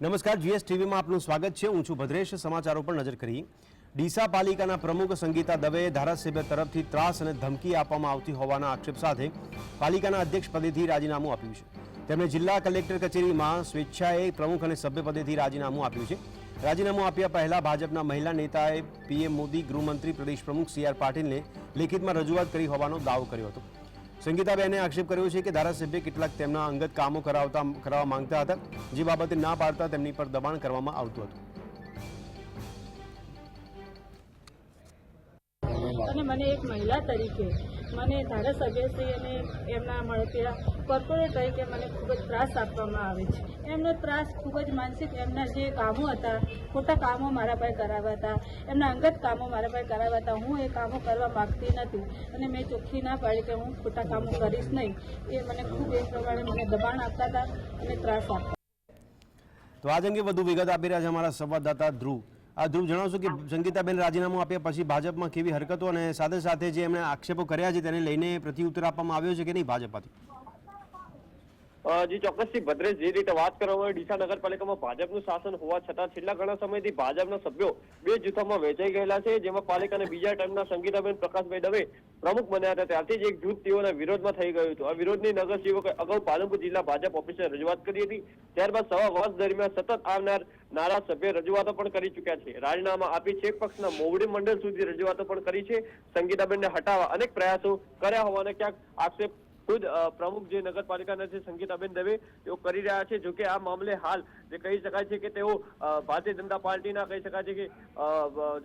નમસ્કાર, જીએસ ટીવીમાં આપનું સ્વાગત છે। હું છું ભદ્રેશ। સમાચારો પર નજર કરી। ડીસા પાલિકાના પ્રમુખ સંગીતા દવેએ ધારાસભ્ય તરફથી ત્રાસ અને ધમકી આપવામાં આવતી હોવાના આક્ષેપ સાથે પાલિકાના અધ્યક્ષ પદેથી રાજીનામું આપ્યું છે। તેમણે જિલ્લા કલેક્ટર કચેરીમાં સ્વેચ્છાએ પ્રમુખ અને સભ્ય પદેથી રાજીનામું આપ્યું છે। રાજીનામું આપ્યા પહેલા ભાજપના મહિલા નેતાએ પીએમ મોદી, ગૃહમંત્રી, પ્રદેશ પ્રમુખ સી આર પાટીલને લેખિતમાં રજૂઆત કરી હોવાનો દાવો કર્યો હતો। સંગીતાબેને આક્ષેપ કર્યો છે કે ધારાસભ્ય કેટલાક તેમના અંગત કામો કરાવવા માંગતા હતા, જે બાબતે ના પાડતા તેમની પર દબાણ કરવામાં આવતું હતું। અને મને એક મહિલા તરીકે મને ધારાસભ્યશ્રી અને એમના મળતી કોર્પોરેટ તરીકે મને ખૂબ જ ત્રાસ આપવામાં આવે છે। એમનો ત્રાસ ખૂબ જ માનસિક, એમના જે કામો હતા, ખોટા કામો મારા પાસે કરાવ્યા હતા, એમના અંગત કામો મારા પાસે કરાવ્યા હતા। હું એ કામો કરવા માગતી નથી અને મેં ચોખ્ખી ના પાડી કે હું ખોટા કામો કરીશ નહીં। એ મને ખૂબ એ પ્રમાણે મને દબાણ આપતા હતા અને ત્રાસ આપતા। તો આજ અંગે વધુ વિગત આપી રહ્યા છે અમારા સંવાદદાતા ધ્રુવ। ધ્રુવ, જણાવશો કે સંગીતાબેન રાજીનામું આપ્યા પછી ભાજપમાં કેવી હરકતો અને સાથે સાથે જે એમણે આક્ષેપો કર્યા છે તેને લઈને પ્રત્યુત્તર આપવામાં આવ્યો છે કે નહીં ભાજપમાંથી? જી ચોક્કસથી ભદ્રેશ, જે રીતે વાત કરવામાં આવે ડીસા નગરપાલિકામાં ભાજપનું શાસન હોવા છતાં છેલ્લા ઘણા સમયથી ભાજપના સભ્યો બે જૂથોમાં વહેંચાઈ ગયેલા છે, જેમાં પાલિકાના બીજા ટર્મના સંગીતાબેન પ્રકાશભાઈ દવે પ્રમુખ બન્યા હતા ત્યારથી જ એક જૂથ તેઓના વિરોધમાં થઈ ગયું હતું। આ વિરોધની નગરસેવકોએ અગાઉ પાલનપુર જિલ્લા ભાજપ ઓફિસે રજૂઆત કરી હતી। ત્યારબાદ સવા વર્ષ દરમિયાન સતત આવનાર નારાજ સભ્ય રજૂઆતો પણ કરી ચૂક્યા છે। રાજીનામા આપી છેક પક્ષના મોવડી મંડળ સુધી રજૂઆતો પણ કરી છે। સંગીતાબેનને હટાવવા અનેક પ્રયાસો કર્યા હોવાને ક્યાંક આક્ષેપ ખુદ પ્રમુખ જે નગરપાલિકાના છે સંગીતાબેન દવે તેઓ કરી રહ્યા છે। જોકે આ મામલે હાલ જે કહી શકાય છે કે તેઓ ભારતીય જનતા પાર્ટીના કહી શકાય છે કે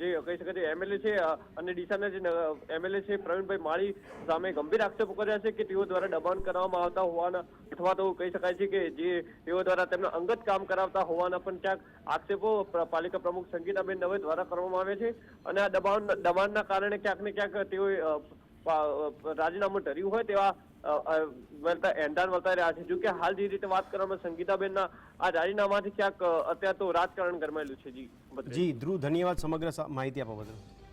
જે કહી શકાય છે એમએલએ છે અને ડીસાના જે એમએલએ છે પ્રવીણભાઈ માળી સામે ગંભીર આક્ષેપો કર્યા છે કે તેઓ દ્વારા દબાણ કરવામાં આવતા હોવાના, અથવા તો કહી શકાય છે કે જે તેઓ દ્વારા તેમના અંગત કામ કરાવતા હોવાના પણ ક્યાંક આક્ષેપો પાલિકા પ્રમુખ સંગીતાબેન દવે દ્વારા કરવામાં આવે છે। અને આ દબાણના કારણે ક્યાંક ને ક્યાંક તેઓએ રાજીનામું ધર્યું હોય તેવા એંધાણ વર્તાઈ રહ્યા છે। જોકે હાલ જે રીતે વાત કરવામાં સંગીતાબેનના આ રાજીનામાથી ક્યાંક અત્યારે તો રાજકારણ ગરમાયેલું છે। જી ધ્રુવ, ધન્યવાદ સમગ્ર માહિતી આપવા બદલ।